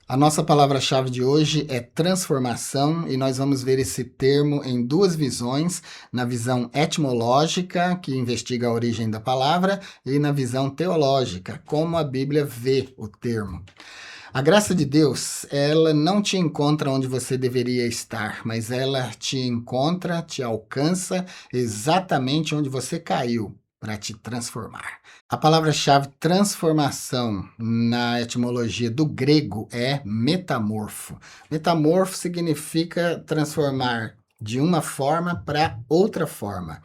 A nossa palavra-chave de hoje é transformação e nós vamos ver esse termo em duas visões, na visão etimológica, que investiga a origem da palavra, e na visão teológica, como a Bíblia vê o termo. A graça de Deus, ela não te encontra onde você deveria estar, mas ela te encontra, te alcança exatamente onde você caiu para te transformar. A palavra-chave transformação na etimologia do grego é metamorfo. Metamorfo significa transformar de uma forma para outra forma.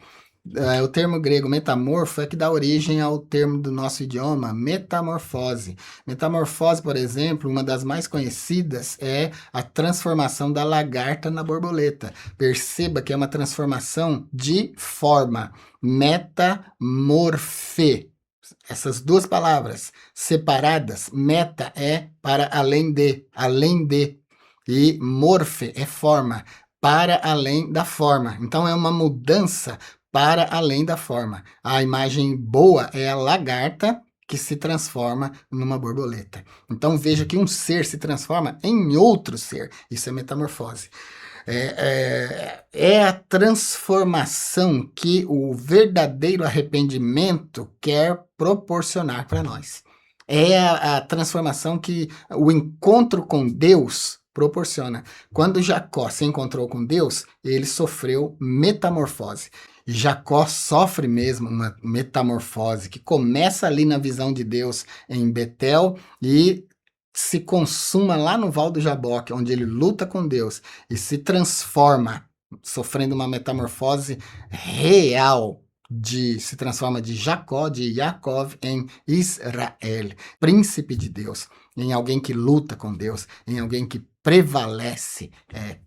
O termo grego metamorfo é que dá origem ao termo do nosso idioma metamorfose. Metamorfose, por exemplo, uma das mais conhecidas é a transformação da lagarta na borboleta. Perceba que é uma transformação de forma. Metamorfe. Essas duas palavras separadas, meta é para além de, e morfe é forma, para além da forma. Então é uma mudança para além da forma. A imagem boa é a lagarta que se transforma numa borboleta. Então veja que um ser se transforma em outro ser. Isso é metamorfose. É a transformação que o verdadeiro arrependimento quer proporcionar para nós. É a transformação que o encontro com Deus proporciona. Quando Jacó se encontrou com Deus, ele sofreu metamorfose. Jacó sofre mesmo uma metamorfose que começa ali na visão de Deus em Betel e se consuma lá no Val do Jaboque, onde ele luta com Deus e se transforma, sofrendo uma metamorfose real, se transforma de Jacó, de Yaakov, em Israel, príncipe de Deus, em alguém que luta com Deus, em alguém que prevalece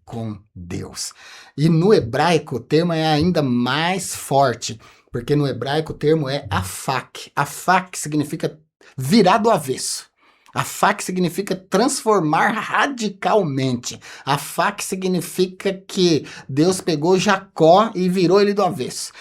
com Deus. E no hebraico o termo é ainda mais forte, porque no hebraico o termo é afak. Afak significa virar do avesso. Afak significa transformar radicalmente. Afak significa que Deus pegou Jacó e virou ele do avesso.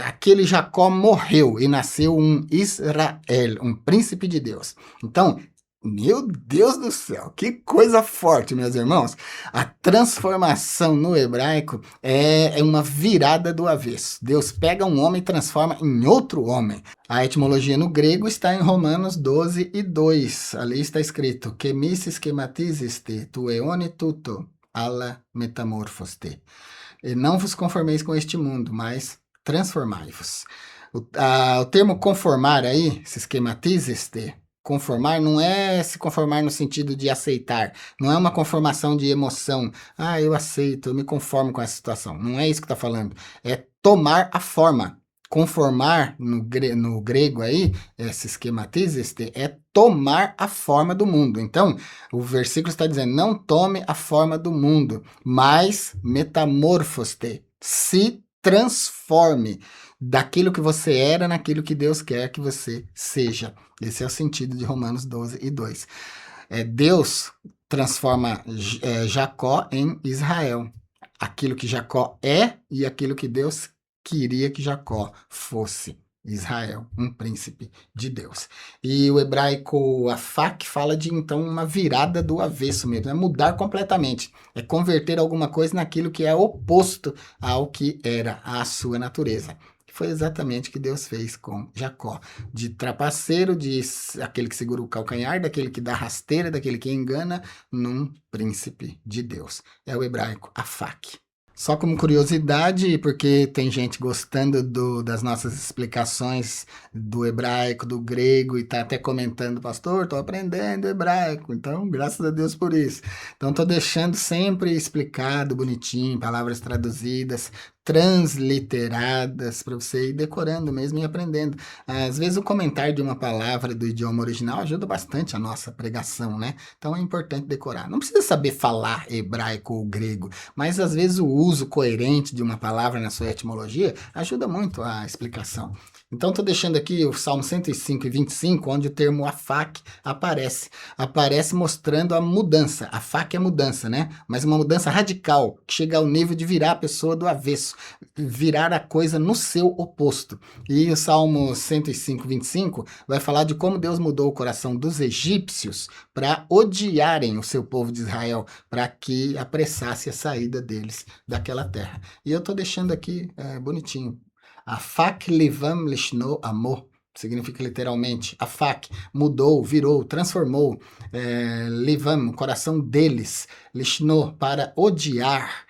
Aquele Jacó morreu e nasceu um Israel, um príncipe de Deus. Então, meu Deus do céu, que coisa forte, meus irmãos. A transformação no hebraico é uma virada do avesso. Deus pega um homem e transforma em outro homem. A etimologia no grego está em Romanos 12 e 2. Ali está escrito: Chemis schematiziste, tu eone tuto, alla metamorphoste. E não vos conformeis com este mundo, mas transformai-vos. O termo conformar aí, se schematiziste, conformar não é se conformar no sentido de aceitar. Não é uma conformação de emoção. Ah, eu aceito, eu me conformo com essa situação. Não é isso que está falando. É tomar a forma. Conformar no grego aí, esse esquematizeste, é tomar a forma do mundo. Então, o versículo está dizendo, não tome a forma do mundo, mas metamorfoste, se transforme daquilo que você era naquilo que Deus quer que você seja. Esse é o sentido de Romanos 12 e 2. Deus transforma Jacó em Israel. Aquilo que Jacó é e aquilo que Deus queria que Jacó fosse. Israel, um príncipe de Deus. E o hebraico afak fala de, então, uma virada do avesso mesmo, é mudar completamente, é converter alguma coisa naquilo que é oposto ao que era a sua natureza. Foi exatamente o que Deus fez com Jacó. De trapaceiro, de aquele que segura o calcanhar, daquele que dá rasteira, daquele que engana, num príncipe de Deus. É o hebraico afak. Só como curiosidade, porque tem gente gostando das nossas explicações do hebraico, do grego, e tá até comentando, pastor, tô aprendendo hebraico, então graças a Deus por isso. Então tô deixando sempre explicado, bonitinho, palavras traduzidas, transliteradas, para você ir decorando mesmo e aprendendo. Às vezes o comentário de uma palavra do idioma original ajuda bastante a nossa pregação, né? Então é importante decorar. Não precisa saber falar hebraico ou grego, mas às vezes o uso coerente de uma palavra na sua etimologia ajuda muito a explicação. Então, estou deixando aqui o Salmo 105 e 25, onde o termo afak aparece. Aparece mostrando a mudança. Afak é mudança, né? Mas uma mudança radical, que chega ao nível de virar a pessoa do avesso, virar a coisa no seu oposto. E o Salmo 105, 25 vai falar de como Deus mudou o coração dos egípcios para odiarem o seu povo de Israel, para que apressasse a saída deles daquela terra. E eu estou deixando aqui bonitinho. Afak livam lishno amor. Significa literalmente, afak, mudou, virou, transformou, livam, o coração deles, lishno, para odiar,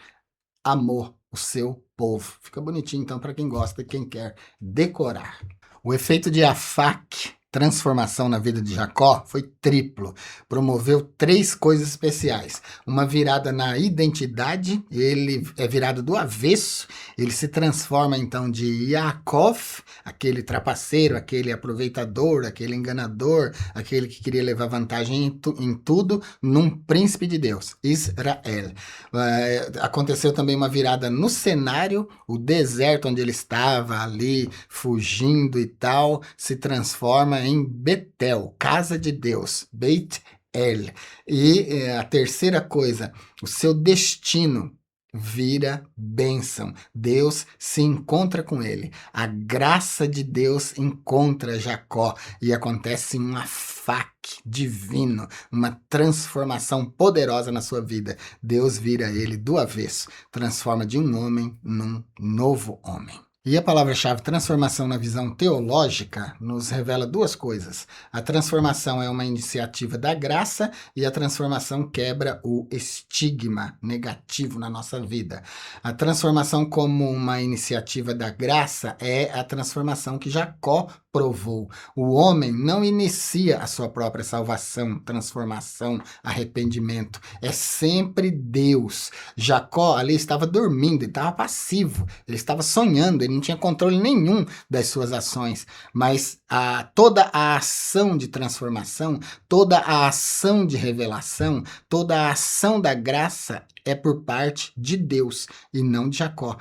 amor, o seu povo. Fica bonitinho, então, para quem gosta e quem quer decorar. O efeito de afak, transformação na vida de Jacó, foi triplo. Promoveu 3 coisas especiais. Uma virada na identidade, ele é virado do avesso, ele se transforma então de Yaakov, aquele trapaceiro, aquele aproveitador, aquele enganador, aquele que queria levar vantagem em tudo, num príncipe de Deus, Israel. Aconteceu também uma virada no cenário, o deserto onde ele estava ali, fugindo e tal, se transforma em Betel, casa de Deus, Beit El. E a terceira coisa, o seu destino vira bênção. Deus se encontra com ele. A graça de Deus encontra Jacó e acontece um afaque divino, uma transformação poderosa na sua vida. Deus vira ele do avesso, transforma de um homem num novo homem. E a palavra-chave transformação na visão teológica nos revela 2 coisas. A transformação é uma iniciativa da graça e a transformação quebra o estigma negativo na nossa vida. A transformação como uma iniciativa da graça é a transformação que Jacó provou. O homem não inicia a sua própria salvação, transformação, arrependimento. É sempre Deus. Jacó ali estava dormindo, ele estava passivo, ele estava sonhando, ele não tinha controle nenhum das suas ações, mas toda a ação de transformação, toda a ação de revelação, toda a ação da graça é por parte de Deus e não de Jacó.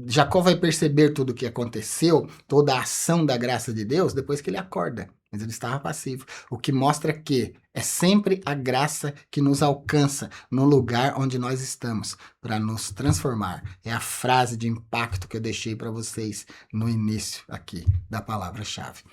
Jacó vai perceber tudo o que aconteceu, toda a ação da graça de Deus, depois que ele acorda. Mas ele estava passivo. O que mostra que é sempre a graça que nos alcança no lugar onde nós estamos para nos transformar. É a frase de impacto que eu deixei para vocês no início aqui da palavra-chave.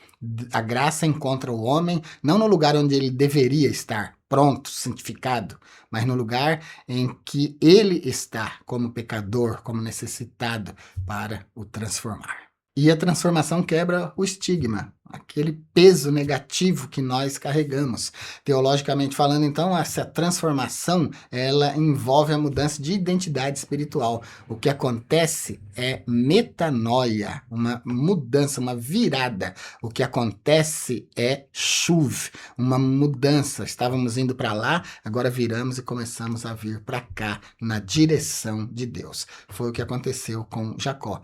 A graça encontra o homem não no lugar onde ele deveria estar, pronto, santificado, mas no lugar em que ele está como pecador, como necessitado para o transformar. E a transformação quebra o estigma, aquele peso negativo que nós carregamos. Teologicamente falando, então, essa transformação, ela envolve a mudança de identidade espiritual. O que acontece é metanoia, uma mudança, uma virada. O que acontece é chuv, uma mudança. Estávamos indo para lá, agora viramos e começamos a vir para cá, na direção de Deus. Foi o que aconteceu com Jacó.